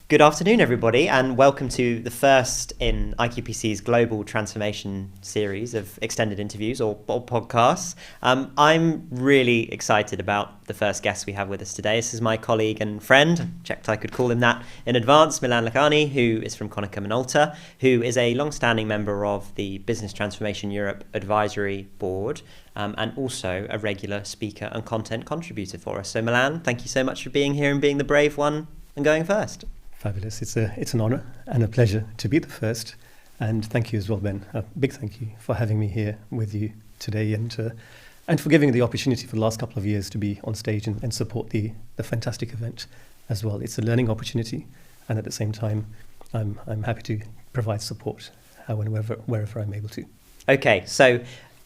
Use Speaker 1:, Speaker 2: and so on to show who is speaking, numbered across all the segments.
Speaker 1: Good afternoon, everybody, and welcome to the first in IQPC's global transformation series of extended interviews or podcasts. I'm really excited about the first guest we have with us today. This is my colleague and friend, checked I could call him that in advance, Milan Lakhani, who is from Konica Minolta, who is a long-standing member of the Business Transformation Europe Advisory Board, and also a regular speaker and content contributor for us. So Milan, thank you so much for being here and being the brave one and going first.
Speaker 2: Fabulous. It's an honour and a pleasure to be the first. And thank you as well, Ben. A big thank you for having me here with you today and for giving me the opportunity for the last couple of years to be on stage and support the fantastic event as well. It's a learning opportunity, and at the same time, I'm happy to provide support wherever I'm able to.
Speaker 1: Okay, so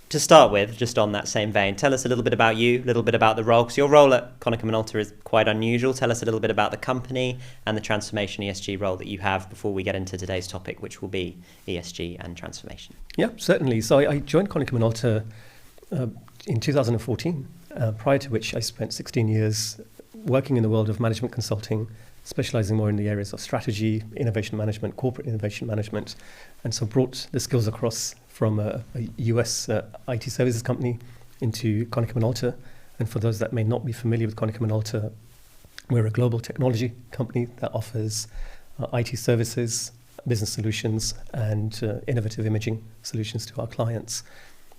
Speaker 1: to start with, just on that same vein, tell us a little bit about you, a little bit about the role, because your role at Konica Minolta is quite unusual. Tell us a little bit about the company and the transformation ESG role that you have before we get into today's topic, which will be ESG and transformation.
Speaker 2: Yeah, certainly. So I joined Konica Minolta in 2014, prior to which I spent 16 years working in the world of management consulting, specializing more in the areas of strategy, innovation management, corporate innovation management, and so brought the skills across from a US IT services company into Konica Minolta. And for those that may not be familiar with Konica Minolta, we're a global technology company that offers IT services, business solutions, and innovative imaging solutions to our clients.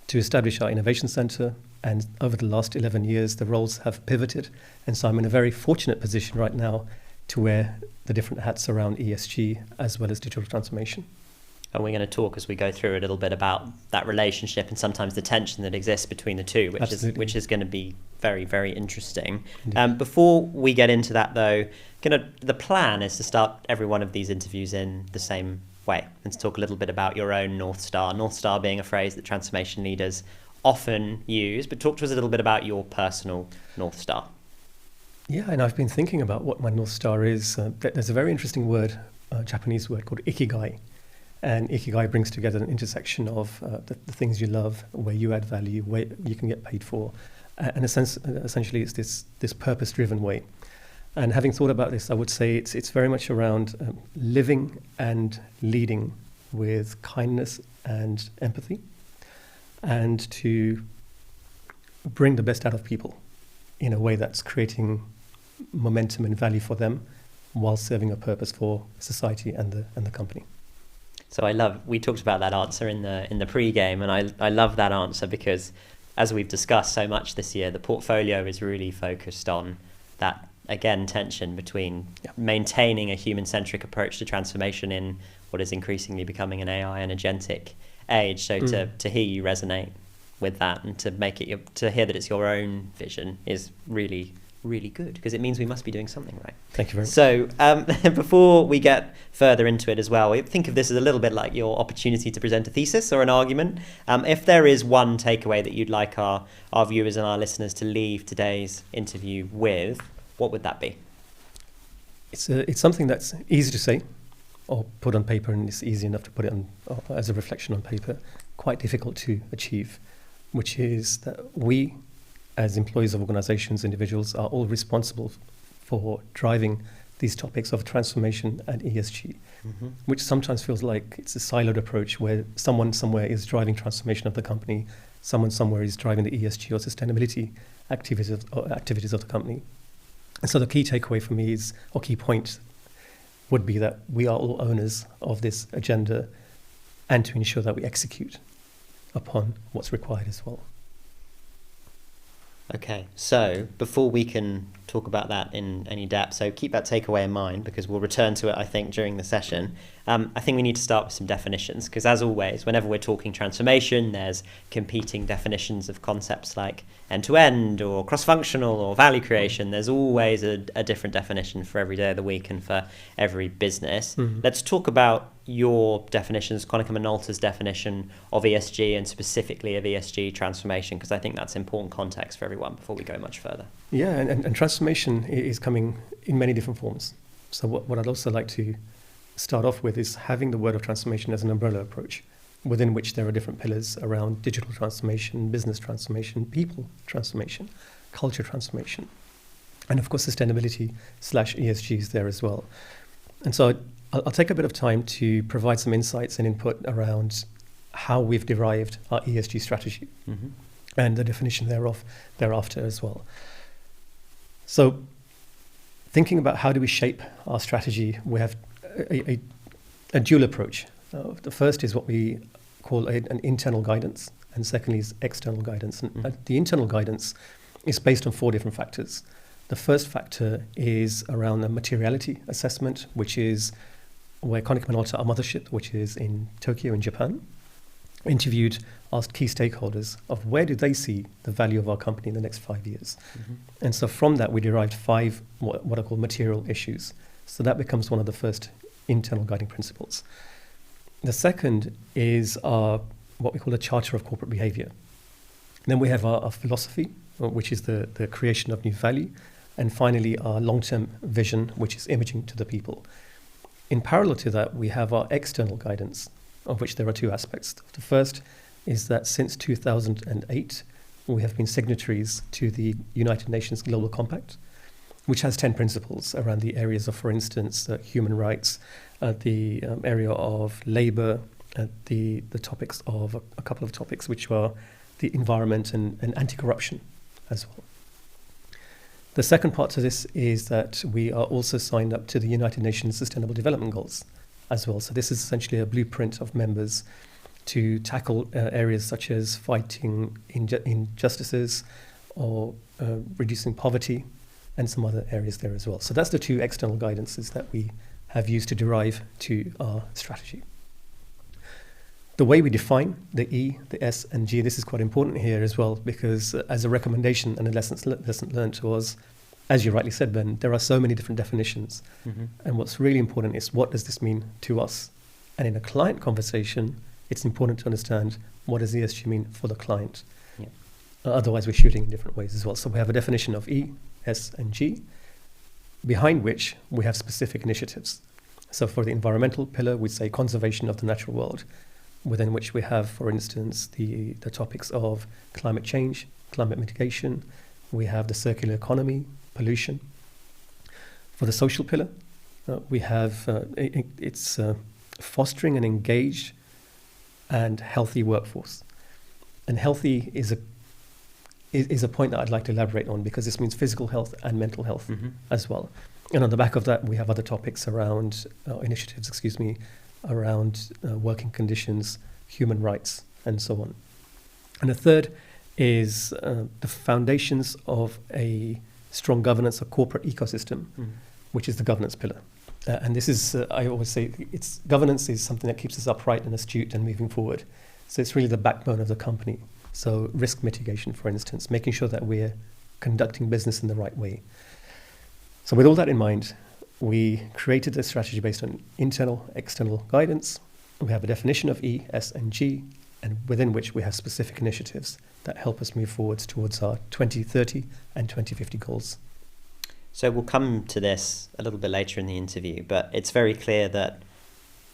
Speaker 2: To establish our innovation center, and over the last 11 years, the roles have pivoted. And so I'm in a very fortunate position right now to wear the different hats around ESG as well as digital transformation.
Speaker 1: And we're going to talk as we go through a little bit about that relationship and sometimes the tension that exists between the two, which is going to be very, very interesting. Before we get into that, though, the plan is to start every one of these interviews in the same way and to talk a little bit about your own North Star. North Star being a phrase that transformation leaders often use, but talk to us a little bit about your personal North Star.
Speaker 2: Yeah, and I've been thinking about what my North Star is. There's a very interesting word, Japanese word called ikigai. And ikigai brings together an intersection of the things you love, where you add value, where you can get paid for. And essentially, it's this purpose-driven way. And having thought about this, I would say it's very much around living and leading with kindness and empathy, and to bring the best out of people in a way that's creating momentum and value for them while serving a purpose for society and the company.
Speaker 1: So we talked about that answer in the pre-game, and I love that answer because, as we've discussed so much this year, the portfolio is really focused on that, again, tension between maintaining a human-centric approach to transformation in what is increasingly becoming an AI and agentic age. So to hear you resonate with that and to hear that it's your own vision is really, really good, because it means we must be doing something right.
Speaker 2: Thank you very much.
Speaker 1: So before we get further into it as well, we think of this as a little bit like your opportunity to present a thesis or an argument. If there is one takeaway that you'd like our viewers and our listeners to leave today's interview with, what would that be?
Speaker 2: It's something that's easy to say or put on paper, and it's easy enough to put it on as a reflection on paper, quite difficult to achieve, which is that we, as employees of organizations, individuals, are all responsible for driving these topics of transformation and ESG, which sometimes feels like it's a siloed approach where someone somewhere is driving transformation of the company, someone somewhere is driving the ESG or sustainability activities of the company. And so the key takeaway for me key point would be that we are all owners of this agenda, and to ensure that we execute upon what's required as well.
Speaker 1: Okay, so before we can talk about that in any depth, so keep that takeaway in mind, because we'll return to it, I think, during the session. I think we need to start with some definitions, because as always, whenever we're talking transformation, there's competing definitions of concepts like end-to-end or cross-functional or value creation. There's always a different definition for every day of the week and for every business. Let's talk about your definitions, Konica Minolta's definition of ESG, and specifically of ESG transformation, because I think that's important context for everyone before we go much further.
Speaker 2: Yeah, and transformation is coming in many different forms. So what I'd also like to start off with is having the word of transformation as an umbrella approach, within which there are different pillars around digital transformation, business transformation, people transformation, culture transformation, and of course sustainability /ESG is there as well. And so I'll take a bit of time to provide some insights and input around how we've derived our ESG strategy and the definition thereafter as well. So thinking about how do we shape our strategy, we have a dual approach. The first is what we call an internal guidance, and secondly is external guidance. And the internal guidance is based on 4 different factors. The first factor is around the materiality assessment, which is where Konica Minolta, our mothership, which is in Tokyo in Japan, asked key stakeholders of where do they see the value of our company in the next 5 years. And so from that, we derived 5 what are called material issues. So that becomes one of the first internal guiding principles. The second is what we call a charter of corporate behavior. Then we have our philosophy, which is the creation of new value. And finally, our long-term vision, which is imaging to the people. In parallel to that, we have our external guidance, of which there are 2 aspects. The first is that since 2008, we have been signatories to the United Nations Global Compact, which has 10 principles around the areas of, for instance, human rights, the area of labor, the topics of a couple of topics, which are the environment and anti-corruption as well. The second part to this is that we are also signed up to the United Nations Sustainable Development Goals as well. So this is essentially a blueprint of members to tackle areas such as fighting injustices or reducing poverty and some other areas there as well. So that's the 2 external guidances that we have used to derive to our strategy. The way we define the E, the S, and G, this is quite important here as well, because as a recommendation and a lesson learned was, as you rightly said, Ben, there are so many different definitions. And what's really important is what does this mean to us? And in a client conversation, it's important to understand what does ESG mean for the client. Yeah. Otherwise, we're shooting in different ways as well. So we have a definition of E, S, and G, behind which we have specific initiatives. So for the environmental pillar, we say conservation of the natural world, within which we have, for instance, the topics of climate change, climate mitigation. We have the circular economy, pollution. For the social pillar, we have it's fostering an engaged and healthy workforce. And healthy is a point that I'd like to elaborate on, because this means physical health and mental health as well. And on the back of that, we have other topics around around working conditions, human rights, and so on. And the third is the foundations of a strong governance, a corporate ecosystem, which is the governance pillar. And this is, I always say, governance is something that keeps us upright and astute and moving forward. So it's really the backbone of the company. So risk mitigation, for instance, making sure that we're conducting business in the right way. So with all that in mind, we created a strategy based on internal, external guidance. We have a definition of E, S, and G, and within which we have specific initiatives that help us move forwards towards our 2030 and 2050 goals.
Speaker 1: So we'll come to this a little bit later in the interview, but it's very clear that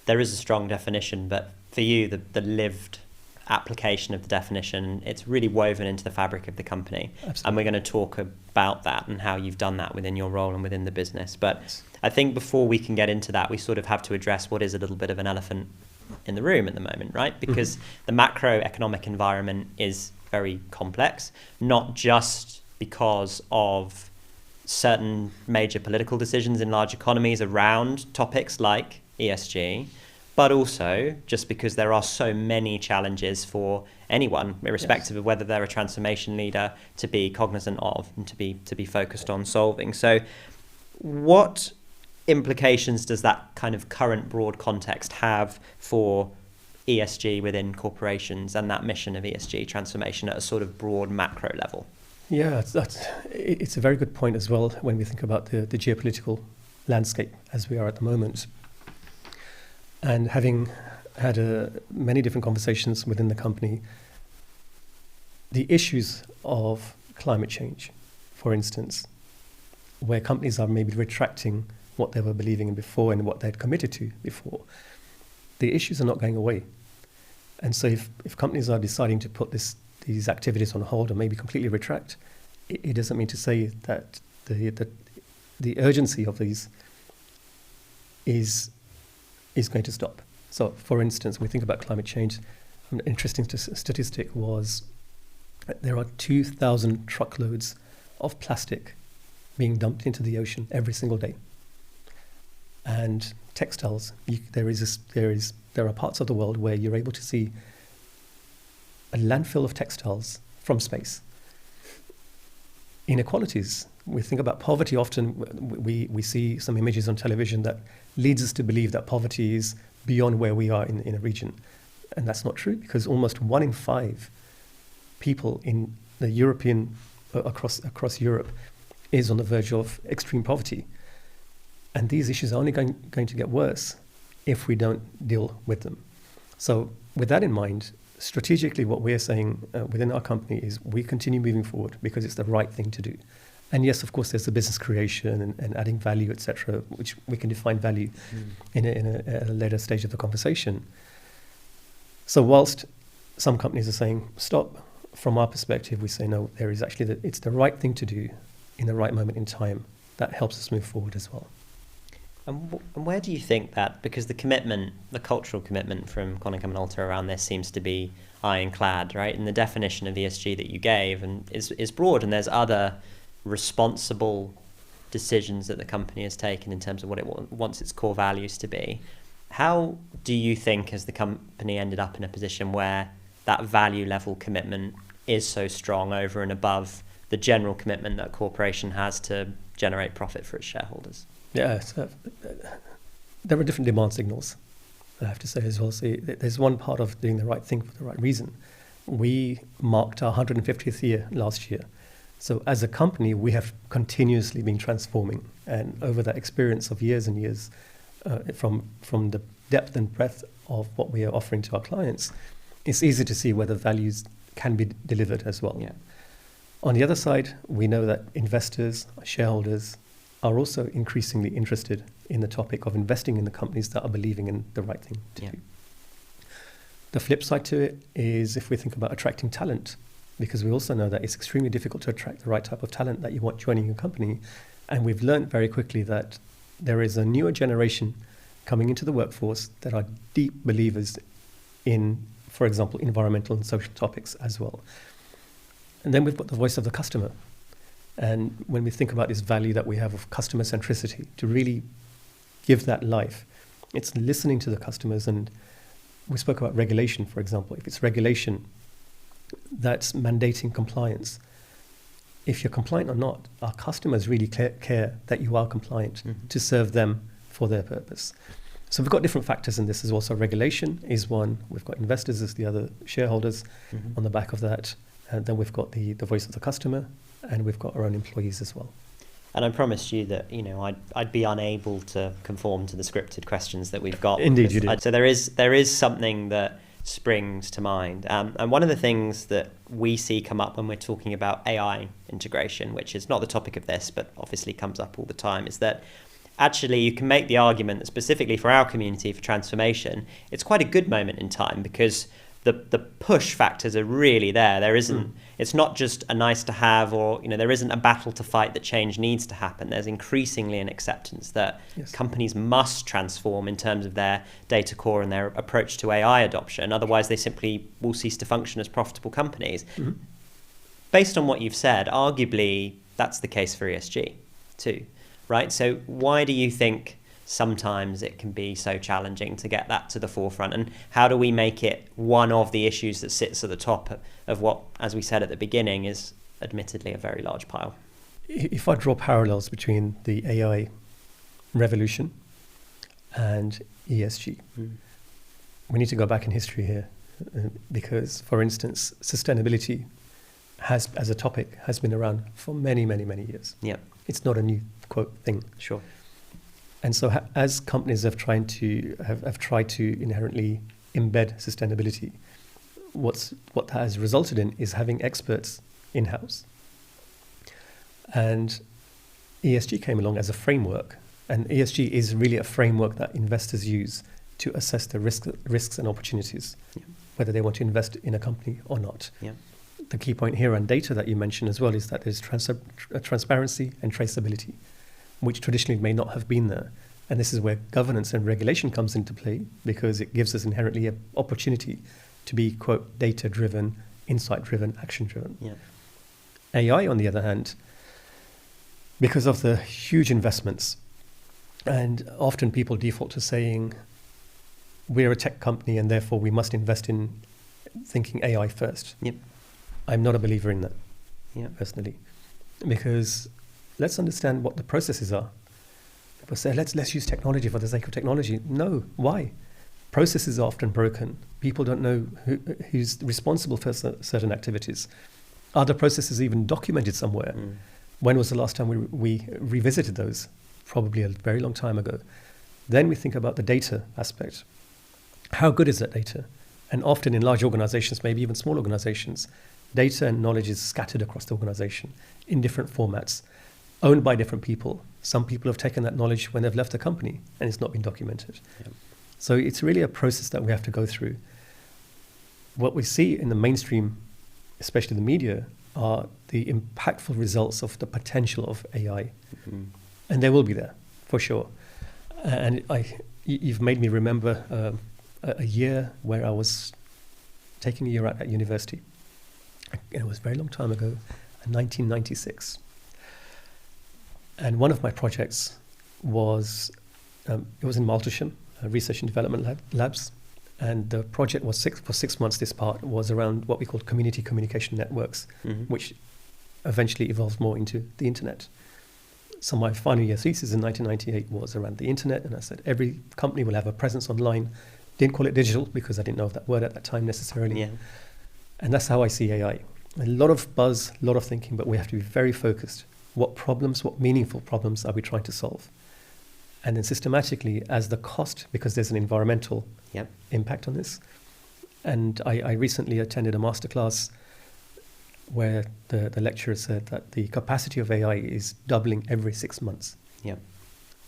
Speaker 1: there is a strong definition, but for you, the lived application of the definition, it's really woven into the fabric of the company. Absolutely. And we're going to talk about that and how you've done that within your role and within the business. But yes. I think before we can get into that, we sort of have to address what is a little bit of an elephant in the room at the moment, right? Because the macroeconomic environment is very complex, not just because of certain major political decisions in large economies around topics like ESG, but also just because there are so many challenges for anyone, irrespective of whether they're a transformation leader, to be cognizant of and to be focused on solving. So what implications does that kind of current broad context have for ESG within corporations and that mission of ESG transformation at a sort of broad macro level?
Speaker 2: Yeah, it's a very good point as well when we think about the geopolitical landscape as we are at the moment. And having had many different conversations within the company, the issues of climate change, for instance, where companies are maybe retracting what they were believing in before and what they had committed to before, the issues are not going away. And so if companies are deciding to put these activities on hold or maybe completely retract, it doesn't mean to say that the urgency of these is going to stop. So, for instance, when we think about climate change, an interesting statistic was that there are 2,000 truckloads of plastic being dumped into the ocean every single day. And textiles, there are parts of the world where you're able to see a landfill of textiles from space. Inequalities. We think about poverty often. We see some images on television that leads us to believe that poverty is beyond where we are in a region. And that's not true, because almost 1 in 5 people in the across Europe is on the verge of extreme poverty. And these issues are only going to get worse if we don't deal with them. So with that in mind, strategically what we're saying within our company is we continue moving forward because it's the right thing to do. And yes, of course, there's the business creation and adding value, etc., which we can define value in a later stage of the conversation. So whilst some companies are saying stop, from our perspective, we say no, there is actually it's the right thing to do in the right moment in time that helps us move forward as well.
Speaker 1: And where do you think that, because the commitment, the cultural commitment from Konica Minolta around this seems to be ironclad, right? And the definition of ESG that you gave and is broad, and there's other responsible decisions that the company has taken in terms of what it wants its core values to be. How do you think has the company ended up in a position where that value level commitment is so strong over and above the general commitment that a corporation has to generate profit for its shareholders?
Speaker 2: Yeah, so there are different demand signals, I have to say as well. So there's one part of doing the right thing for the right reason. We marked our 150th year last year. So as a company, we have continuously been transforming. And over that experience of years and years, from the depth and breadth of what we are offering to our clients, it's easy to see whether values can be delivered as well.
Speaker 1: Yeah.
Speaker 2: On the other side, we know that investors, shareholders, are also increasingly interested in the topic of investing in the companies that are believing in the right thing to do. The flip side to it is if we think about attracting talent, because we also know that it's extremely difficult to attract the right type of talent that you want joining your company. And we've learned very quickly that there is a newer generation coming into the workforce that are deep believers in, for example, environmental and social topics as well. And then we've got the voice of the customer. And when we think about this value that we have of customer centricity, to really give that life, it's listening to the customers. And we spoke about regulation, for example. If it's regulation that's mandating compliance, if you're compliant or not, our customers really care that you are compliant to serve them for their purpose. So we've got different factors in this as well. So regulation is one. We've got investors as the other, shareholders on the back of that. And then we've got the voice of the customer, and we've got our own employees as well.
Speaker 1: And I promised you that, I'd be unable to conform to the scripted questions that we've got.
Speaker 2: Indeed, you did.
Speaker 1: So there is something that springs to mind. And one of the things that we see come up when we're talking about AI integration, which is not the topic of this, but obviously comes up all the time, is that actually you can make the argument that specifically for our community, for transformation, it's quite a good moment in time because the push factors are really there. There isn't, it's not just a nice to have, or, there isn't a battle to fight that change needs to happen. There's increasingly an acceptance that companies must transform in terms of their data core and their approach to AI adoption. Otherwise, they simply will cease to function as profitable companies. Based on what you've said, arguably that's the case for ESG too, right? So why do you think sometimes it can be so challenging to get that to the forefront, and how do we make it one of the issues that sits at the top of what, as we said at the beginning, is admittedly a very large pile?
Speaker 2: If I draw parallels between the AI revolution and ESG, we need to go back in history here because, for instance, sustainability as a topic has been around for many, many, many years.
Speaker 1: Yeah,
Speaker 2: it's not a new quote thing.
Speaker 1: Sure.
Speaker 2: And so as companies have tried to inherently embed sustainability, what that has resulted in is having experts in-house. And ESG came along as a framework, and ESG is really a framework that investors use to assess the risks and opportunities, whether they want to invest in a company or not.
Speaker 1: Yeah.
Speaker 2: The key point here on data that you mentioned as well is that there's transparency and traceability, which traditionally may not have been there. And this is where governance and regulation comes into play, because it gives us inherently an opportunity to be, quote, data-driven, insight-driven, action-driven.
Speaker 1: Yeah.
Speaker 2: AI, on the other hand, because of the huge investments, and often people default to saying, we're a tech company and therefore we must invest in thinking AI first.
Speaker 1: Yep.
Speaker 2: I'm not a believer in that,
Speaker 1: personally.
Speaker 2: Because let's understand what the processes are. People say, let's use technology for the sake of technology. No, why? Processes are often broken. People don't know who's responsible for certain activities. Are the processes even documented somewhere? When was the last time we revisited those? Probably a very long time ago. Then we think about the data aspect. How good is that data? And often in large organizations, maybe even small organizations, data and knowledge is scattered across the organization in different formats, owned by different people. Some people have taken that knowledge when they've left the company and it's not been documented.
Speaker 1: Yep.
Speaker 2: So it's really a process that we have to go through. What we see in the mainstream, especially the media, are the impactful results of the potential of AI. And they will be there, for sure. And you've made me remember a year where I was taking a year out at university. It was a very long time ago, in 1996. And one of my projects was, it was in Maltisham, Research and Development Labs. And the project was for 6 months, this part was around what we call community communication networks, which eventually evolved more into the internet. So my final year thesis in 1998 was around the internet. And I said, every company will have a presence online. Didn't call it digital because I didn't know of that word at that time necessarily.
Speaker 1: Yeah.
Speaker 2: And that's how I see AI. A lot of buzz, a lot of thinking, but we have to be very focused. What meaningful problems are we trying to solve? And then systematically, as the cost, because there's an environmental impact on this. And I recently attended a masterclass where the lecturer said that the capacity of AI is doubling every 6 months.
Speaker 1: Yeah.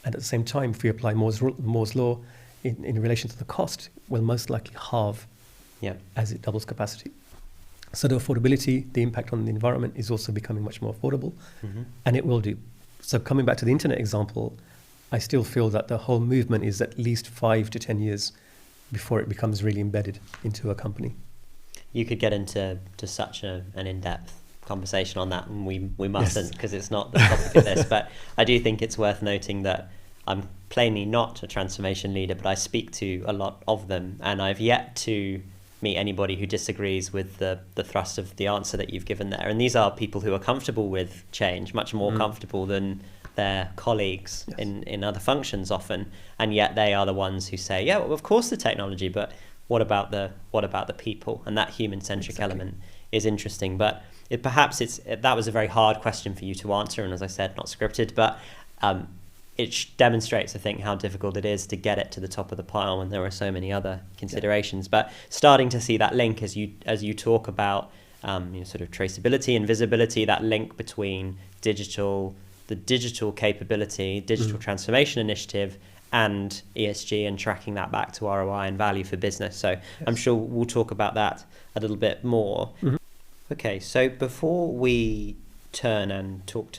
Speaker 2: And at the same time, if we apply Moore's law in relation to the cost, will most likely halve as it doubles capacity. So the affordability, the impact on the environment is also becoming much more affordable, and it will do. So coming back to the internet example, I still feel that the whole movement is at least 5 to 10 years before it becomes really embedded into a company.
Speaker 1: You could get into such an in-depth conversation on that, and we mustn't because it's not the topic of this. But I do think it's worth noting that I'm plainly not a transformation leader, but I speak to a lot of them, and I've yet to meet anybody who disagrees with the thrust of the answer that you've given there. And these are people who are comfortable with change, much more comfortable than their colleagues in other functions often, and yet they are the ones who say, yeah, well, of course the technology, but what about the people? And that human-centric element is interesting. But that was a very hard question for you to answer, and as I said, not scripted, but it demonstrates, I think, how difficult it is to get it to the top of the pile when there are so many other considerations. But starting to see that link as you talk about sort of traceability and visibility, that link between the digital capability, digital transformation initiative, and ESG, and tracking that back to ROI and value for business. So I'm sure we'll talk about that a little bit more. Okay, so before we turn and talk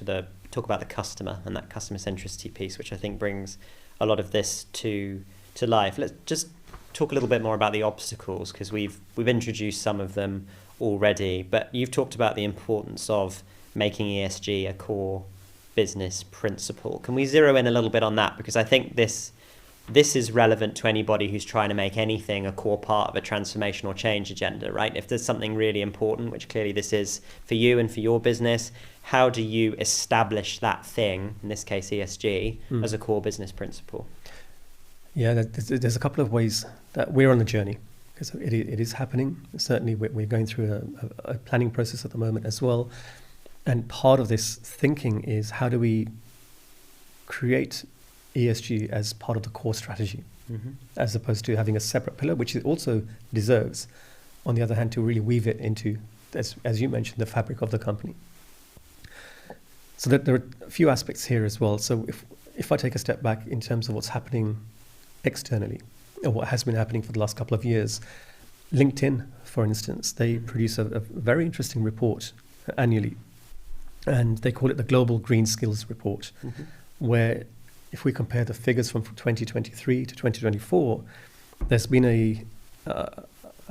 Speaker 1: about the customer and that customer centricity piece, which I think brings a lot of this to life, let's just talk a little bit more about the obstacles, because we've introduced some of them already, but you've talked about the importance of making ESG a core business principle. Can we zero in a little bit on that? Because I think this is relevant to anybody who's trying to make anything a core part of a transformation or change agenda, right? If there's something really important, which clearly this is for you and for your business, how do you establish that thing, in this case ESG, as a core business principle? Yeah,
Speaker 2: there's a couple of ways that we're on the journey, because it is happening. Certainly we're going through a planning process at the moment as well. And part of this thinking is, how do we create ESG as part of the core strategy, as opposed to having a separate pillar, which it also deserves, on the other hand, to really weave it into, as you mentioned, the fabric of the company. So that there are a few aspects here as well. So if I take a step back in terms of what's happening externally, or what has been happening for the last couple of years, LinkedIn, for instance, they produce a very interesting report annually, and they call it the Global Green Skills Report, where if we compare the figures from 2023 to 2024, there's been I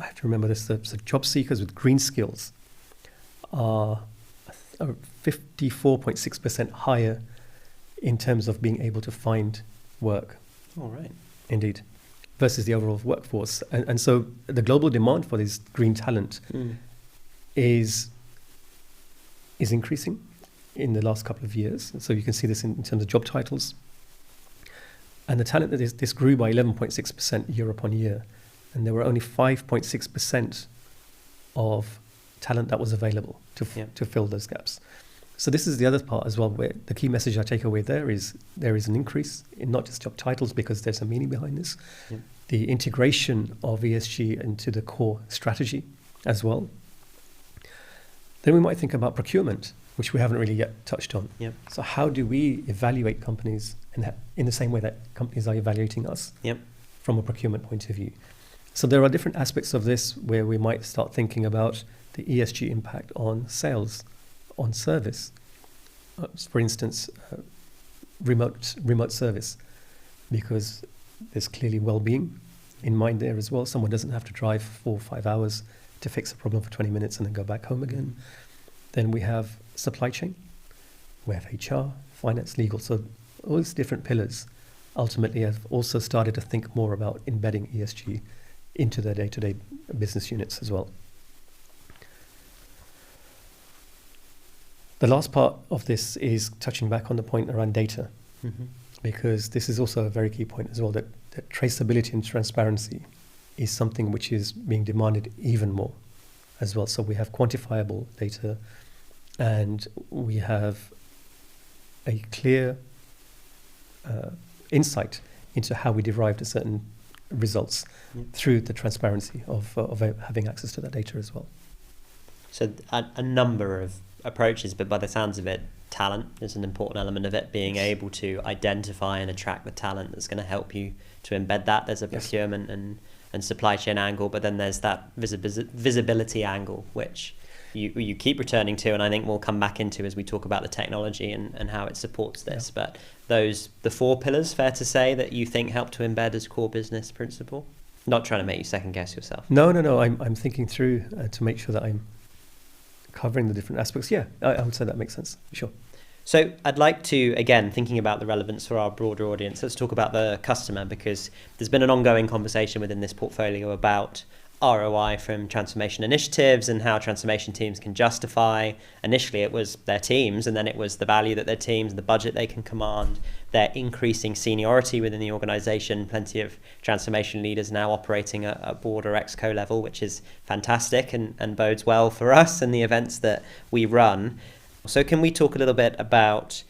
Speaker 2: have to remember this, the job seekers with green skills are 54.6% higher in terms of being able to find work.
Speaker 1: All right.
Speaker 2: Indeed. Versus the overall workforce. And so the global demand for this green talent is increasing in the last couple of years. And so you can see this in terms of job titles. And the talent, this grew by 11.6% year upon year. And there were only 5.6% of talent that was available to fill those gaps. So this is the other part as well, where the key message I take away there is an increase in not just job titles, because there's a meaning behind this, the integration of ESG into the core strategy as well. Then we might think about procurement, which we haven't really yet touched on. So how do we evaluate companies in the same way that companies are evaluating us from a procurement point of view? So there are different aspects of this where we might start thinking about the ESG impact on sales, on service. For instance, remote service, because there's clearly well-being in mind there as well. Someone doesn't have to drive 4 or 5 hours to fix a problem for 20 minutes and then go back home again. Then we have supply chain, we have HR, finance, legal. So all these different pillars ultimately have also started to think more about embedding ESG into their day-to-day business units as well. The last part of this is touching back on the point around data, because this is also a very key point as well, that traceability and transparency is something which is being demanded even more as well. So we have quantifiable data, and we have a clear insight into how we derived a certain results through the transparency of having access to that data as well.
Speaker 1: So a number of approaches, but by the sounds of it, talent is an important element of it, being able to identify and attract the talent that's going to help you to embed that. There's a procurement and supply chain angle, but then there's that visibility angle, which you keep returning to, and I think we'll come back into as we talk about the technology and how it supports this. But the 4 pillars, fair to say, that you think help to embed as core business principle? Not trying to make you second guess yourself.
Speaker 2: No. I'm thinking through to make sure that I'm covering the different aspects. I would say that makes sense, for sure.
Speaker 1: So I'd like to, again, thinking about the relevance for our broader audience, let's talk about the customer, because there's been an ongoing conversation within this portfolio about ROI from transformation initiatives and how transformation teams can justify. Initially, it was their teams, and then it was the value that their teams, the budget they can command, their increasing seniority within the organization. Plenty of transformation leaders now operating at board or exco level, which is fantastic and bodes well for us and the events that we run. So can we talk a little bit about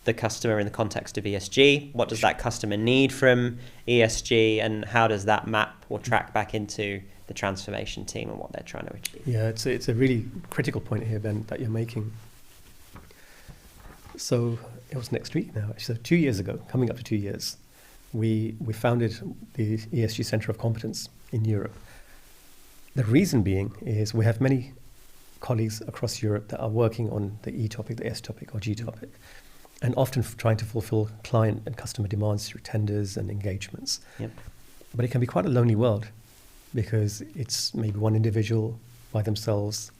Speaker 1: the customer in the context of ESG? What does that customer need from ESG, and how does that map or track back into the transformation team and what they're trying to achieve?
Speaker 2: It's a really critical point here, Ben, that you're making. So it was next week now, actually. So 2 years ago, coming up to 2 years, we founded the ESG Centre of Competence in Europe. The reason being is we have many colleagues across Europe that are working on the E topic, the S topic, or G topic, and often trying to fulfill client and customer demands through tenders and engagements. But it can be quite a lonely world, because it's maybe one individual by themselves,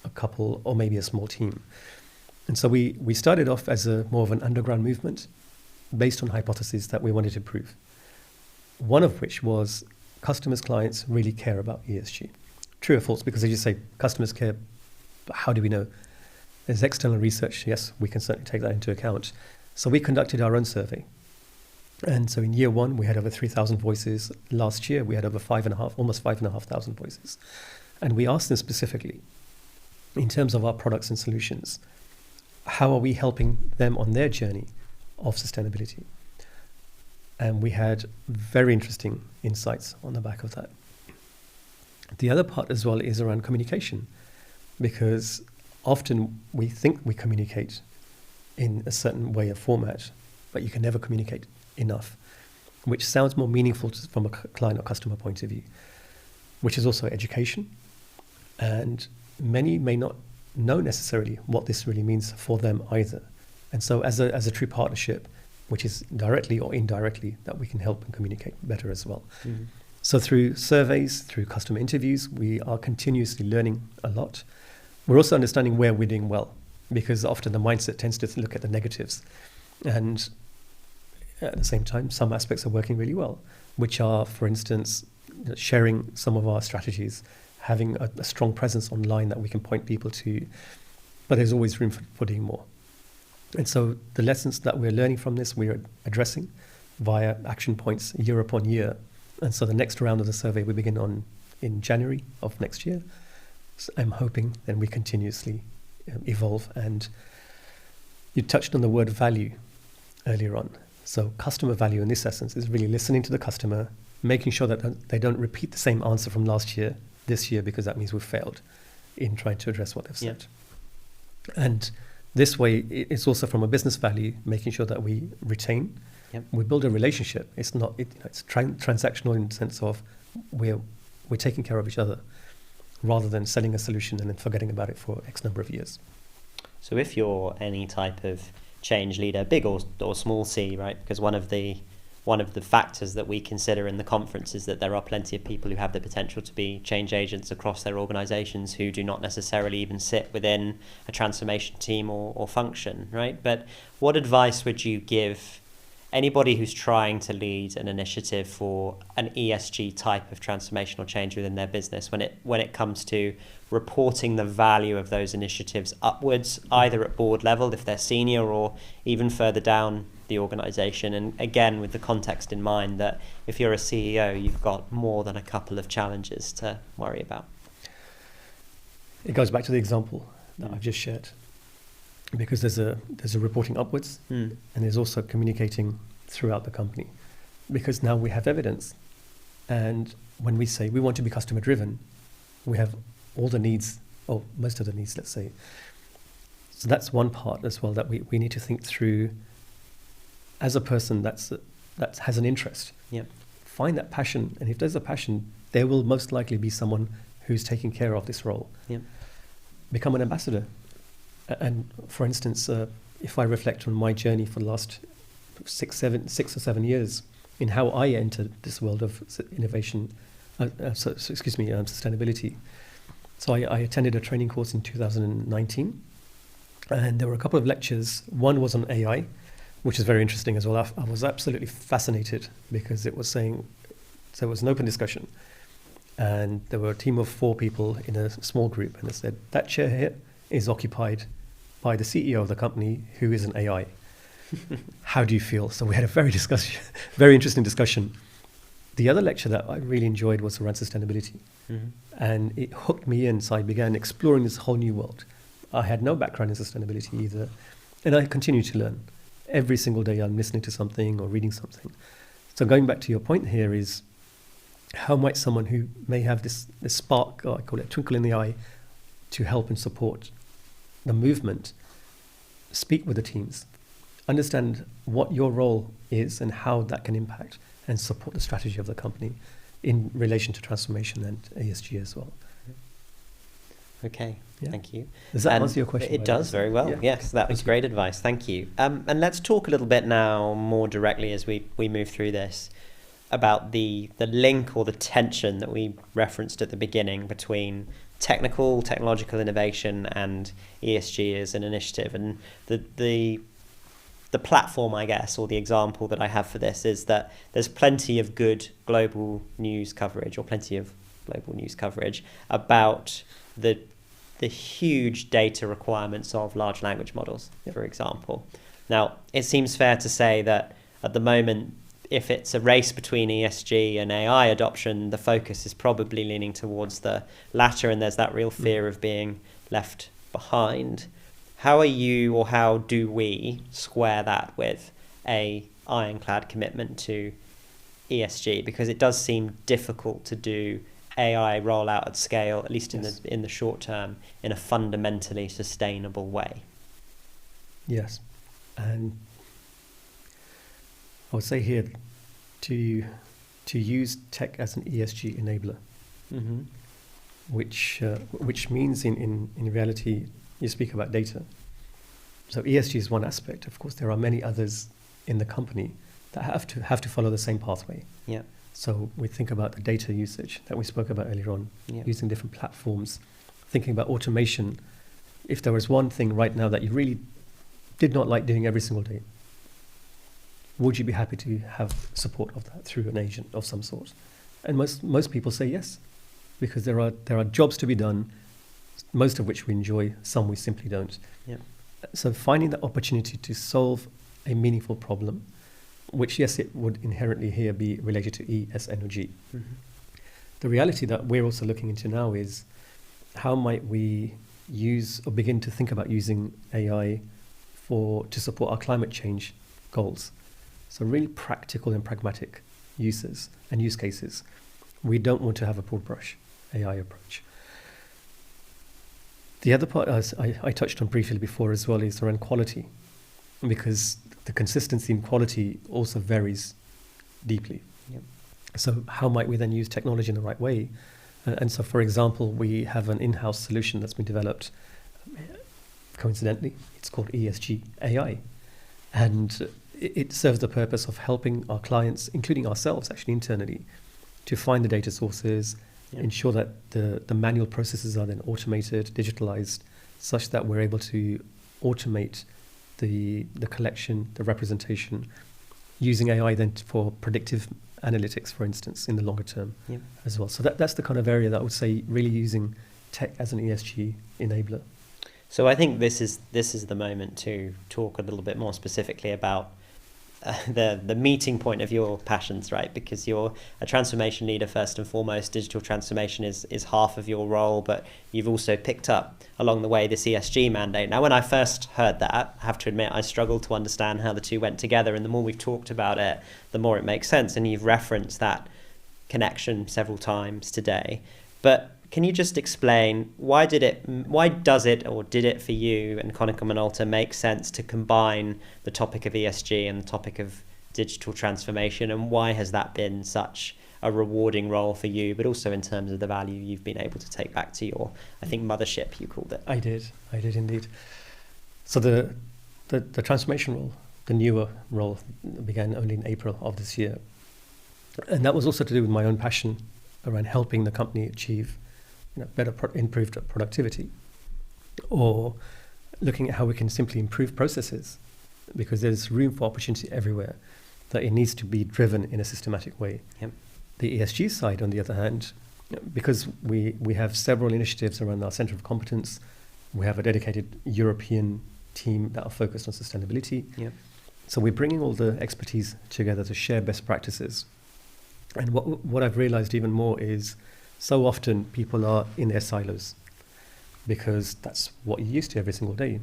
Speaker 2: a couple, or maybe a small team. And so we started off as more of an underground movement based on hypotheses that we wanted to prove. One of which was customers, clients really care about ESG. True or false? Because as you say, customers care, but how do we know? There's external research. Yes, we can certainly take that into account. So we conducted our own survey. And so in year 1, we had over 3,000 voices. Last year, we had over almost 5,500 voices. And we asked them specifically, in terms of our products and solutions, how are we helping them on their journey of sustainability? And we had very interesting insights on the back of that. The other part as well is around communication, because often we think we communicate in a certain way of format, but you can never communicate enough, which sounds more meaningful from a client or customer point of view, which is also education. And many may not know necessarily what this really means for them either. And so as a true partnership, which is directly or indirectly that we can help and communicate better as well.
Speaker 1: Mm-hmm.
Speaker 2: So through surveys, through customer interviews, we are continuously learning a lot. We're also understanding where we're doing well, because often the mindset tends to look at the negatives. And at the same time, some aspects are working really well, which are, for instance, sharing some of our strategies, having a strong presence online that we can point people to, but there's always room for doing more. And so the lessons that we're learning from this, we're addressing via action points year upon year. And so the next round of the survey we begin on in January of next year. So I'm hoping then we continuously evolve. And you touched on the word value earlier on. So customer value in this essence is really listening to the customer, making sure that they don't repeat the same answer from last year, this year, because that means we've failed in trying to address what they've said. Yep. And this way, it's also from a business value, making sure that we retain, we build a relationship. It's not, it's transactional in the sense of we're taking care of each other, rather than selling a solution and then forgetting about it for X number of years.
Speaker 1: So if you're any type of change leader, big or small c, right? Because one of the factors that we consider in the conference is that there are plenty of people who have the potential to be change agents across their organizations who do not necessarily even sit within a transformation team or function, right? But what advice would you give anybody who's trying to lead an initiative for an ESG type of transformational change within their business when it comes to reporting the value of those initiatives upwards, either at board level if they're senior or even further down the organization? And again, with the context in mind that if you're a CEO, you've got more than a couple of challenges to worry about.
Speaker 2: It goes back to the example that I've just shared, because there's a reporting upwards and there's also communicating throughout the company, because now we have evidence. And when we say we want to be customer driven, we have all the needs, or most of the needs, let's say. So that's one part as well that we need to think through as a person that has an interest.
Speaker 1: Yep.
Speaker 2: Find that passion, and if there's a passion, there will most likely be someone who's taking care of this role.
Speaker 1: Yep. Become
Speaker 2: an ambassador. And for instance, if I reflect on my journey for the last 6 or 7 years in how I entered this world of innovation, sustainability. So I attended a training course in 2019, and there were a couple of lectures. One was on AI, which is very interesting as well. I was absolutely fascinated because it was saying, so it was an open discussion, and there were a team of 4 people in a small group, and they said, that chair here is occupied by the CEO of the company who is an AI. How do you feel? So we had a very interesting discussion. The other lecture that I really enjoyed was around sustainability. Mm-hmm. And it hooked me in, so I began exploring this whole new world. I had no background in sustainability either, and I continue to learn. Every single day I'm listening to something or reading something. So going back to your point here is, how might someone who may have this spark, or I call it twinkle in the eye, to help and support the movement, speak with the teams, understand what your role is and how that can impact and support the strategy of the company in relation to transformation and ESG as well.
Speaker 1: Okay, thank you.
Speaker 2: Does that answer your question?
Speaker 1: It does very well. Yeah. Yes, that was great advice. Thank you. And let's talk a little bit now more directly as we move through this about the link or the tension that we referenced at the beginning between technological innovation and ESG as an initiative. And the platform, I guess, or the example that I have for this is that there's plenty of good global news coverage, or plenty of global news coverage about the huge data requirements of large language models, for example. Now, it seems fair to say that at the moment, if it's a race between ESG and AI adoption, the focus is probably leaning towards the latter, and there's that real fear of being left behind. How are you, or how do we square that with a ironclad commitment to ESG? Because it does seem difficult to do AI rollout at scale, at least in the short term, in a fundamentally sustainable way.
Speaker 2: Yes, and I would say here to use tech as an ESG enabler, which means in reality you speak about data. So ESG is one aspect. Of course, there are many others in the company that have to follow the same pathway.
Speaker 1: Yeah.
Speaker 2: So we think about the data usage that we spoke about earlier on, using different platforms, thinking about automation. If there was one thing right now that you really did not like doing every single day, would you be happy to have support of that through an agent of some sort? And most people say yes, because there are jobs to be done, most of which we enjoy, some we simply don't.
Speaker 1: Yeah.
Speaker 2: So finding the opportunity to solve a meaningful problem, which, yes, it would inherently here be related to E, S, N, or G.
Speaker 1: Mm-hmm.
Speaker 2: The reality that we're also looking into now is how might we use or begin to think about using AI to support our climate change goals. So really practical and pragmatic uses and use cases. We don't want to have a broad brush AI approach. The other part, as I touched on briefly before as well, is around quality, because the consistency in quality also varies deeply.
Speaker 1: Yep. So
Speaker 2: how might we then use technology in the right way? And so, for example, we have an in-house solution that's been developed. Coincidentally, it's called ESG AI. And it serves the purpose of helping our clients, including ourselves actually internally, to find the data sources, ensure that the manual processes are then automated, digitalized, such that we're able to automate the collection, the representation, using AI then for predictive analytics, for instance, in the longer term as well. So that's the kind of area that I would say really using tech as an ESG enabler.
Speaker 1: So I think this is the moment to talk a little bit more specifically about the meeting point of your passions, right? Because you're a transformation leader first and foremost. Digital transformation is half of your role, but you've also picked up along the way this ESG mandate. Now, when I first heard that, I have to admit I struggled to understand how the two went together, and the more we've talked about it, the more it makes sense, and you've referenced that connection several times today. But can you just explain why did it for you and Konica Minolta make sense to combine the topic of ESG and the topic of digital transformation, and why has that been such a rewarding role for you, but also in terms of the value you've been able to take back to your, I think, mothership, you called it?
Speaker 2: I did indeed. So the transformation role, the newer role, began only in April of this year. And that was also to do with my own passion around helping the company achieve better improved productivity, or looking at how we can simply improve processes, because there's room for opportunity everywhere, that it needs to be driven in a systematic way.
Speaker 1: Yep.
Speaker 2: The ESG side, on the other hand, because we have several initiatives around our center of competence, we have a dedicated European team that are focused on sustainability.
Speaker 1: Yep.
Speaker 2: So we're bringing all the expertise together to share best practices. And what I've realized even more is so often people are in their silos, because that's what you're used to every single day.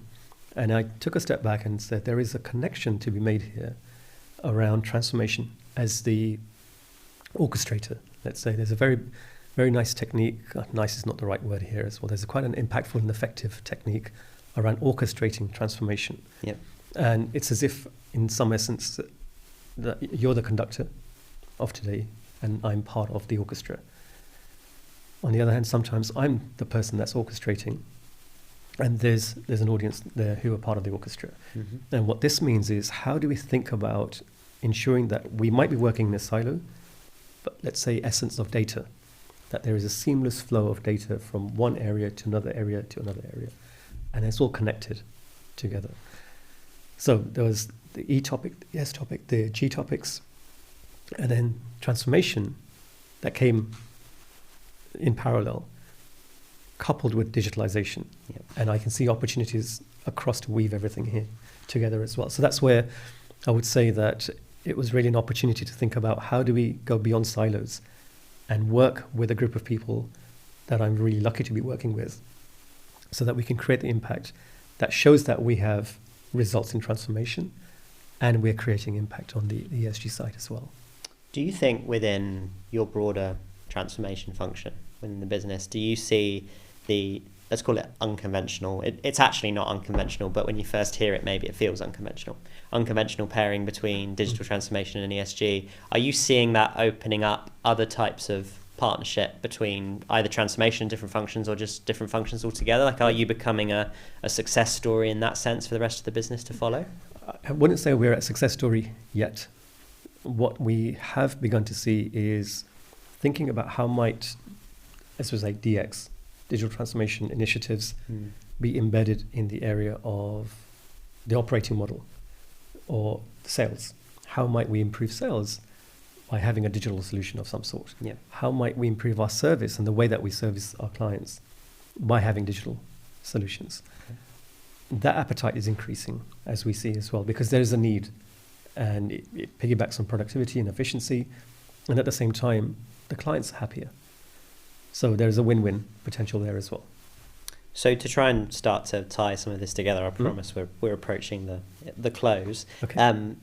Speaker 2: And I took a step back and said there is a connection to be made here around transformation as the orchestrator. Let's say there's a very, very nice technique. Nice is not the right word here as well. There's quite an impactful and effective technique around orchestrating transformation.
Speaker 1: Yep.
Speaker 2: And it's as if, in some essence, that you're the conductor of today and I'm part of the orchestra. On the other hand, sometimes I'm the person that's orchestrating, and there's an audience there who are part of the orchestra.
Speaker 1: Mm-hmm.
Speaker 2: And what this means is, how do we think about ensuring that we might be working in a silo, but let's say essence of data, that there is a seamless flow of data from one area to another area to another area, and it's all connected together. So there was the E topic, the S topic, the G topics, and then transformation that came in parallel, coupled with digitalization.
Speaker 1: Yep.
Speaker 2: And I can see opportunities across to weave everything here together as well. So that's where I would say that it was really an opportunity to think about how do we go beyond silos and work with a group of people that I'm really lucky to be working with, so that we can create the impact that shows that we have results in transformation and we're creating impact on the ESG side as well.
Speaker 1: Do you think within your broader transformation function within the business, do you see the, let's call it unconventional, it's actually not unconventional, but when you first hear it, maybe it feels unconventional pairing between digital transformation and ESG. Are you seeing that opening up other types of partnership between either transformation and different functions, or just different functions altogether? Like, are you becoming a success story in that sense for the rest of the business to follow?
Speaker 2: I wouldn't say we're a success story yet. What we have begun to see is thinking about how might, as was like DX, digital transformation initiatives, be embedded in the area of the operating model or sales. How might we improve sales by having a digital solution of some sort?
Speaker 1: Yeah.
Speaker 2: How might we improve our service and the way that we service our clients by having digital solutions? Okay. That appetite is increasing, as we see as well, because there is a need, and it piggybacks on productivity and efficiency, and at the same time, the client's happier. So there's a win-win potential there as well.
Speaker 1: So to try and start to tie some of this together, I promise we're approaching the close.
Speaker 2: Okay.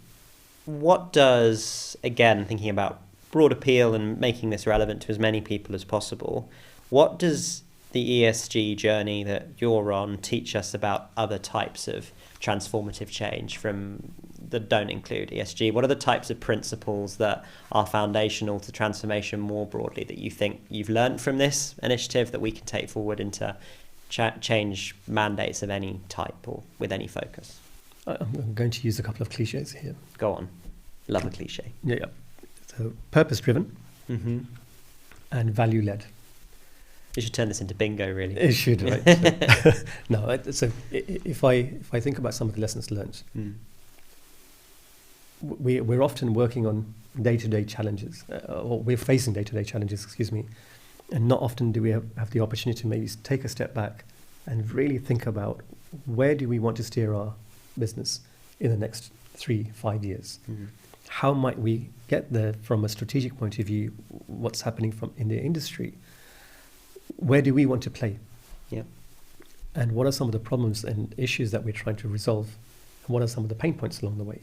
Speaker 1: What does, again, thinking about broad appeal and making this relevant to as many people as possible, what does the ESG journey that you're on teach us about other types of transformative change that don't include ESG? What are the types of principles that are foundational to transformation more broadly that you think you've learned from this initiative that we can take forward into change mandates of any type or with any focus?
Speaker 2: I'm going to use a couple of cliches here.
Speaker 1: Go on. Love a cliche.
Speaker 2: Yeah. So purpose-driven and value-led.
Speaker 1: You should turn this into bingo, really.
Speaker 2: It should, right? No, so if I think about some of the lessons learned, we're often working on day-to-day challenges, or we're facing day-to-day challenges, and not often do we have the opportunity to maybe take a step back and really think about where do we want to steer our business in the next 3-5 years. How might we get there from a strategic point of view? What's happening in the industry? Where do we want to play?
Speaker 1: Yeah.
Speaker 2: And what are some of the problems and issues that we're trying to resolve? And what are some of the pain points along the way?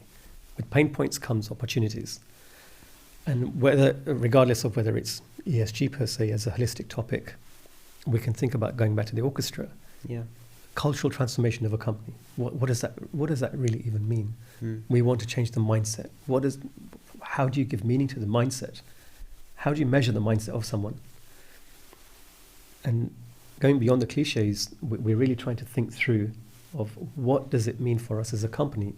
Speaker 2: With pain points comes opportunities. And regardless of whether it's ESG per se as a holistic topic, we can think about going back to the orchestra.
Speaker 1: Yeah.
Speaker 2: Cultural transformation of a company. What does that really even mean? We want to change the mindset. How do you give meaning to the mindset? How do you measure the mindset of someone? And going beyond the cliches, we're really trying to think through of what does it mean for us as a company,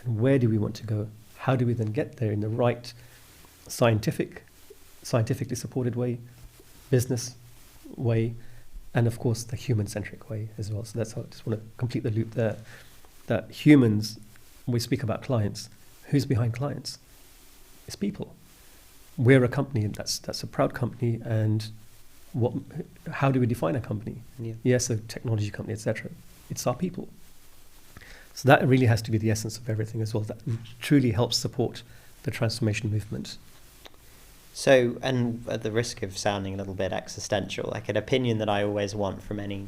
Speaker 2: and where do we want to go? How do we then get there in the right scientifically supported way, business way, and of course the human-centric way as well. So that's how I just want to complete the loop there. That humans, when we speak about clients, who's behind clients? It's people. We're a company, and that's a proud company, and how do we define a company? Yeah. Yes, a technology company, etc. It's our people. So that really has to be the essence of everything as well. That truly helps support the transformation movement.
Speaker 1: So, and at the risk of sounding a little bit existential, like an opinion that I always want from any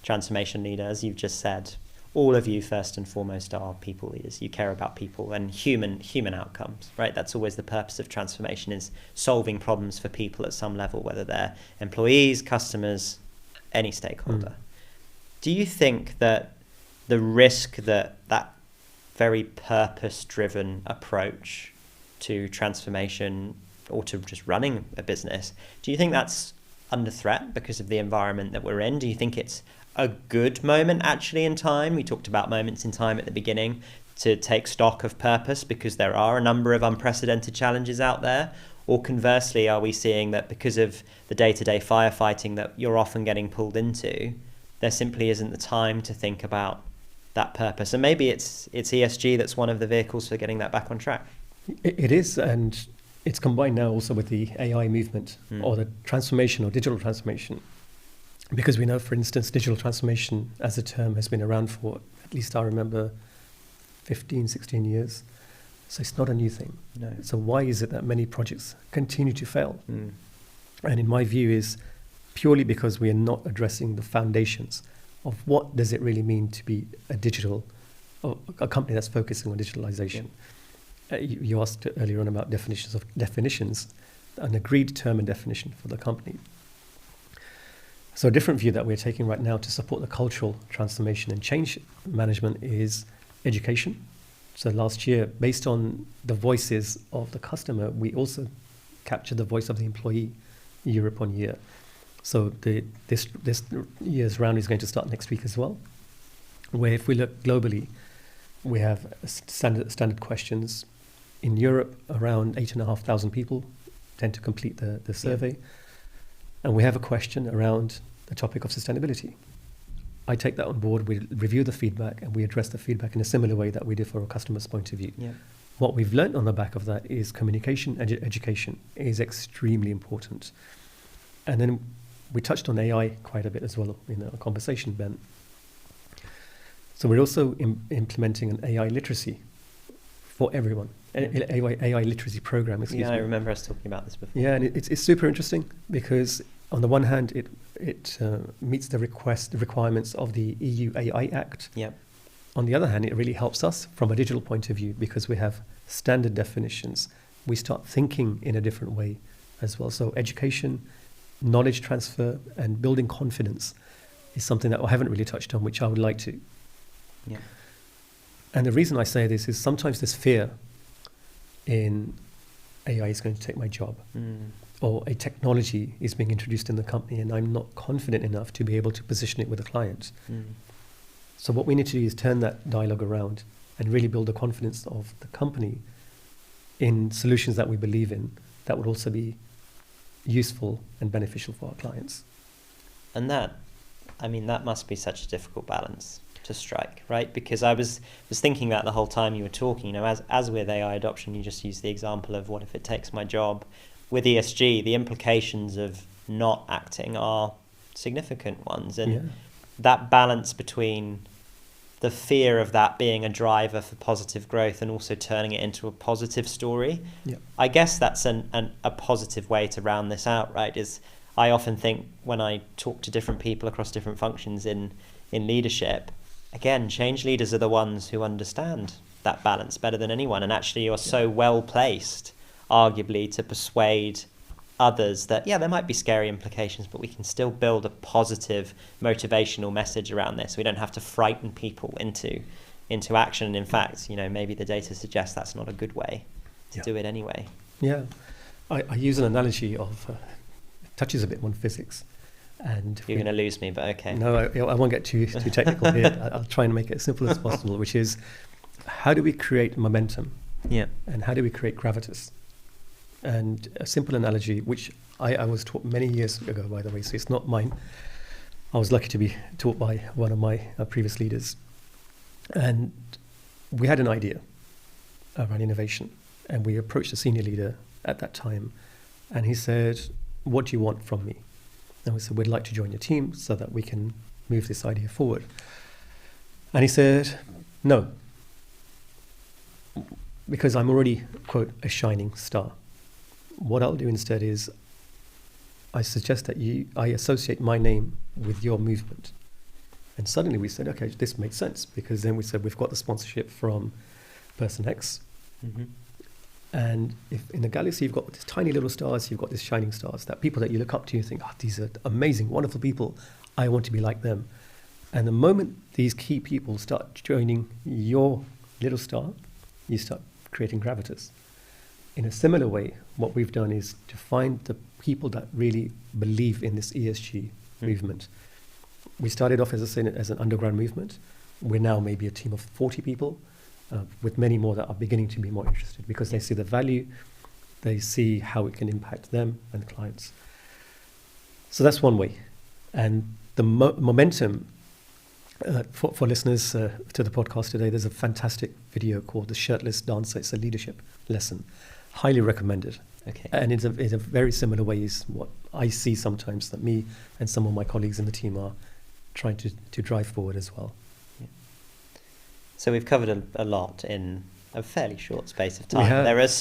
Speaker 1: transformation leader, as you've just said, all of you first and foremost are people leaders. You care about people and human outcomes, right? That's always the purpose of transformation, is solving problems for people at some level, whether they're employees, customers, any stakeholder. Do you think that the risk that very purpose-driven approach to transformation or to just running a business, do you think that's under threat because of the environment that we're in? Do you think it's a good moment actually in time? We talked about moments in time at the beginning to take stock of purpose because there are a number of unprecedented challenges out there. Or conversely, are we seeing that because of the day-to-day firefighting that you're often getting pulled into, there simply isn't the time to think about that purpose? And maybe it's ESG that's one of the vehicles for getting that back on track.
Speaker 2: It is, and it's combined now also with the AI movement or the transformation or digital transformation. Because we know, for instance, digital transformation as a term has been around for, at least I remember, 15, 16 years. So it's not a new thing.
Speaker 1: No.
Speaker 2: So why is it that many projects continue to fail? And in my view is purely because we are not addressing the foundations of what does it really mean to be a company that's focusing on digitalization. You asked earlier on about definitions, an agreed term and definition for the company. So a different view that we're taking right now to support the cultural transformation and change management is education. So last year, based on the voices of the customer, we also captured the voice of the employee year upon year. So this year's round is going to start next week as well, where if we look globally, We have standard questions. In Europe, around 8,500 people tend to complete the survey. And we have a question around the topic of sustainability. I take that on board, we review the feedback, and we address the feedback in a similar way that we did for a customer's point of view.
Speaker 1: Yeah.
Speaker 2: What we've learned on the back of that is communication and education is extremely important. And then we touched on AI quite a bit as well in our conversation, Ben. So we're also implementing an AI literacy for everyone. AI literacy program, excuse me.
Speaker 1: Yeah, I remember us talking about this before.
Speaker 2: Yeah, and it's super interesting because on the one hand, it meets the requirements of the EU AI Act.
Speaker 1: Yep.
Speaker 2: On the other hand, it really helps us from a digital point of view because we have standard definitions. We start thinking in a different way as well. So education, knowledge transfer, and building confidence is something that I haven't really touched on, which I would like to.
Speaker 1: Yeah.
Speaker 2: And the reason I say this is sometimes there's fear in AI is going to take my job, or a technology is being introduced in the company and I'm not confident enough to be able to position it with a client. So what we need to do is turn that dialogue around and really build the confidence of the company in solutions that we believe in that would also be useful and beneficial for our clients.
Speaker 1: And that must be such a difficult balance to strike, right? Because I was thinking that the whole time you were talking, as with AI adoption, you just use the example of what if it takes my job. With ESG, the implications of not acting are significant ones. And that balance between the fear of that being a driver for positive growth and also turning it into a positive story. I guess that's a positive way to round this out, right? Is I often think when I talk to different people across different functions in leadership, again, change leaders are the ones who understand that balance better than anyone. And actually you're so well placed, arguably, to persuade others that, there might be scary implications, but we can still build a positive motivational message around this. We don't have to frighten people into action. And in fact, maybe the data suggests that's not a good way to do it anyway.
Speaker 2: Yeah. I use an analogy of, touches a bit on physics. And
Speaker 1: you're going to lose me, but okay.
Speaker 2: No, I won't get too technical here. I'll try and make it as simple as possible, which is how do we create momentum?
Speaker 1: Yeah.
Speaker 2: And how do we create gravitas? And a simple analogy, which I was taught many years ago, by the way, so it's not mine. I was lucky to be taught by one of my previous leaders. And we had an idea around innovation. And we approached the senior leader at that time. And he said, "What do you want from me?" And we said, "We'd like to join your team so that we can move this idea forward." And he said, "No, because I'm already, quote, a shining star. What I'll do instead is I suggest that I associate my name with your movement." And suddenly we said, okay, this makes sense, because then we said we've got the sponsorship from person X. And if in the galaxy you've got these tiny little stars, you've got these shining stars, that people that you look up to, you think, these are amazing, wonderful people. I want to be like them. And the moment these key people start joining your little star, you start creating gravitas. In a similar way, what we've done is to find the people that really believe in this ESG movement. We started off, as an underground movement. We're now maybe a team of 40 people, with many more that are beginning to be more interested because they see the value, they see how it can impact them and the clients. So that's one way. And the momentum, for listeners to the podcast today, there's a fantastic video called The Shirtless Dancer. It's a leadership lesson. Highly recommended. Okay. And it's a very similar way is what I see sometimes that me and some of my colleagues in the team are trying to drive forward as well. Yeah.
Speaker 1: So we've covered a lot in a fairly short space of time. There is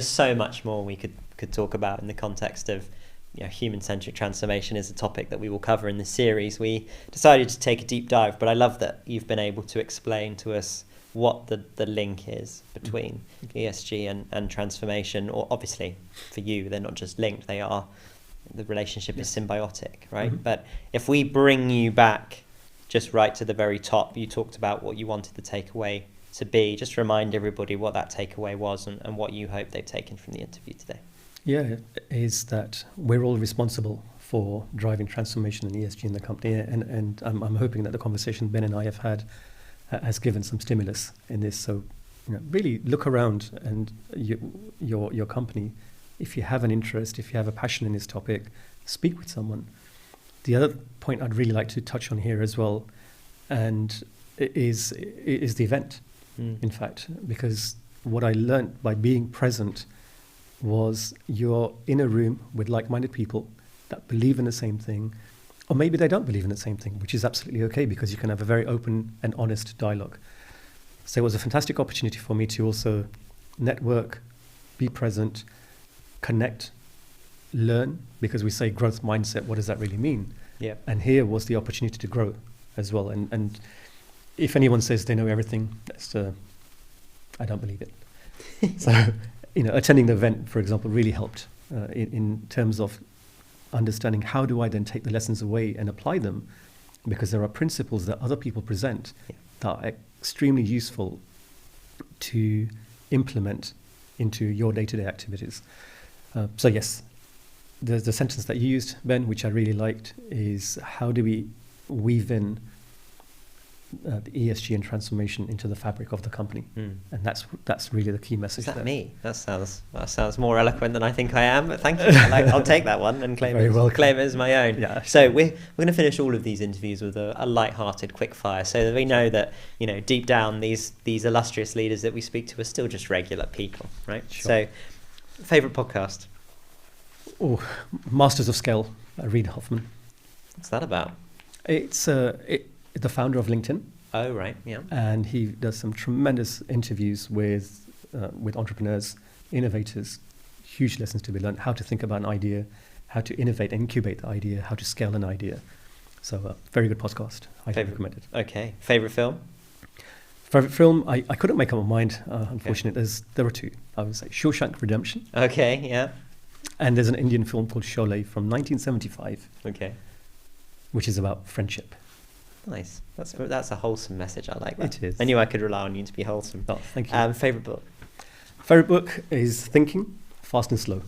Speaker 1: so much more we could talk about in the context of human-centric transformation is a topic that we will cover in this series. We decided to take a deep dive, but I love that you've been able to explain to us what the link is between ESG and transformation. Or obviously, for you, they're not just linked; the relationship is symbiotic, right? Mm-hmm. But if we bring you back just right to the very top, you talked about what you wanted the takeaway to be. Just remind everybody what that takeaway was and what you hope they've taken from the interview today.
Speaker 2: Yeah, is that we're all responsible for driving transformation in ESG in the company, and I'm hoping that the conversation Ben and I have had has given some stimulus in this. So, really look around, and your company, if you have an interest, if you have a passion in this topic, speak with someone. The other point I'd really like to touch on here as well, and is the event, in fact, because what I learned by being present was you're in a room with like-minded people that believe in the same thing, or maybe they don't believe in the same thing, which is absolutely okay, because you can have a very open and honest dialogue. So it was a fantastic opportunity for me to also network, be present, connect, learn, because we say growth mindset, what does that really mean?
Speaker 1: Yeah.
Speaker 2: And here was the opportunity to grow as well. And if anyone says they know everything, I don't believe it. So, attending the event, for example, really helped in terms of understanding how do I then take the lessons away and apply them, because there are principles that other people present that are extremely useful to implement into your day-to-day activities. So yes, the sentence that you used, Ben, which I really liked, is how do we weave in the ESG and transformation into the fabric of the company? And that's really the key message.
Speaker 1: Is that
Speaker 2: there.
Speaker 1: me? That sounds more eloquent than I think I am, but thank you. I'll take that one and claim it as my own.
Speaker 2: Yeah.
Speaker 1: So we're going to finish all of these interviews with a light-hearted quick fire, so that we know that deep down these illustrious leaders that we speak to are still just regular people, right?
Speaker 2: Sure.
Speaker 1: So, favorite podcast?
Speaker 2: Oh, Masters of Scale, Reid Hoffman.
Speaker 1: What's that about?
Speaker 2: It's the founder of LinkedIn.
Speaker 1: Oh, right, yeah.
Speaker 2: And he does some tremendous interviews with entrepreneurs, innovators, huge lessons to be learned, how to think about an idea, how to innovate and incubate the idea, how to scale an idea. So very good podcast. I recommend it.
Speaker 1: Okay. Favorite film?
Speaker 2: Favorite film? I couldn't make up my mind, unfortunately. There are two. I would say Shawshank Redemption.
Speaker 1: Okay, yeah.
Speaker 2: And there's an Indian film called Sholay from 1975.
Speaker 1: Okay.
Speaker 2: Which is about friendship.
Speaker 1: Nice. That's a wholesome message. I like that.
Speaker 2: It is.
Speaker 1: I knew I could rely on you to be wholesome.
Speaker 2: Oh, thank you.
Speaker 1: Favorite book?
Speaker 2: Favorite book is Thinking, Fast and Slow.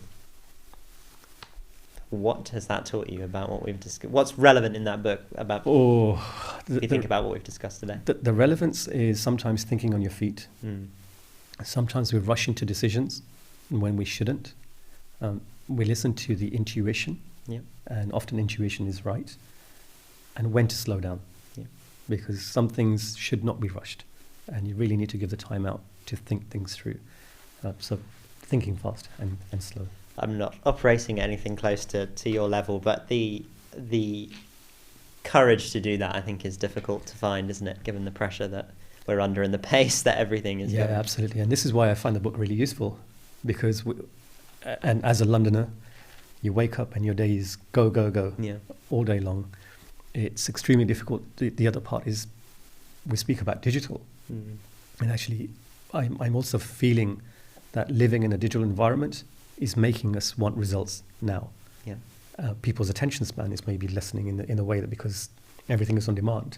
Speaker 1: What has that taught you about what we've discussed? What's relevant in that book about? If you think about what we've discussed today.
Speaker 2: The relevance is sometimes thinking on your feet. Sometimes we rush into decisions when we shouldn't. We listen to the intuition, and often intuition is right. And when to slow down, because some things should not be rushed, and you really need to give the time out to think things through. So thinking fast and slow.
Speaker 1: I'm not operating at anything close to your level, but the courage to do that, I think, is difficult to find, isn't it, given the pressure that we're under and the pace that everything is going.
Speaker 2: Absolutely. And this is why I find the book really useful, because and as a Londoner, you wake up and your day is go all day long. It's extremely difficult. The other part is we speak about digital, and actually I'm also feeling that living in a digital environment is making us want results now. People's attention span is maybe lessening in a way that, because everything is on demand,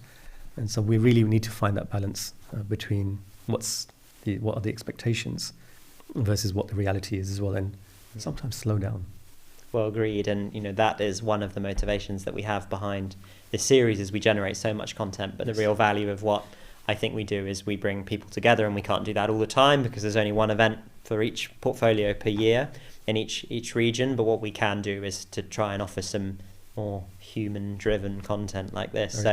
Speaker 2: and so we really need to find that balance between what are the expectations versus what the reality is as well, and sometimes slow down.
Speaker 1: Well, agreed. And that is one of the motivations that we have behind this series, is we generate so much content, but the real value of what I think we do is we bring people together, and we can't do that all the time because there's only one event for each portfolio per year in each region. But what we can do is to try and offer some more human-driven content like this.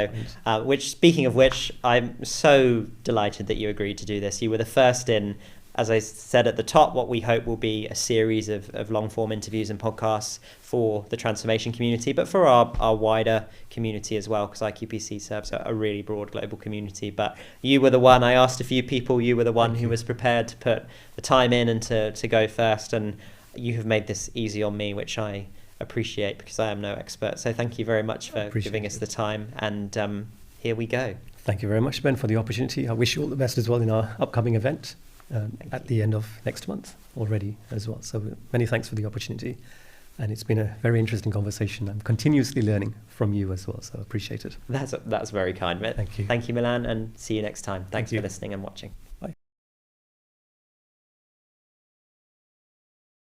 Speaker 1: Speaking of which, I'm so delighted that you agreed to do this. You were the first in, as I said at the top, what we hope will be a series of long-form interviews and podcasts for the transformation community, but for our wider community as well, because IQPC serves a really broad global community. But you were the one, I asked a few people, you were the one who was prepared to put the time in and to go first, and you have made this easy on me, which I appreciate, because I am no expert. So thank you very much for giving us the time, and here we go.
Speaker 2: Thank you very much, Ben, for the opportunity. I wish you all the best as well in our upcoming event. At the end of next month already as well. So many thanks for the opportunity. And it's been a very interesting conversation. I'm continuously learning from you as well, so appreciate it.
Speaker 1: That's very kind, mate.
Speaker 2: Thank you.
Speaker 1: Thank you, Milan, and see you next time. Thanks for listening and watching.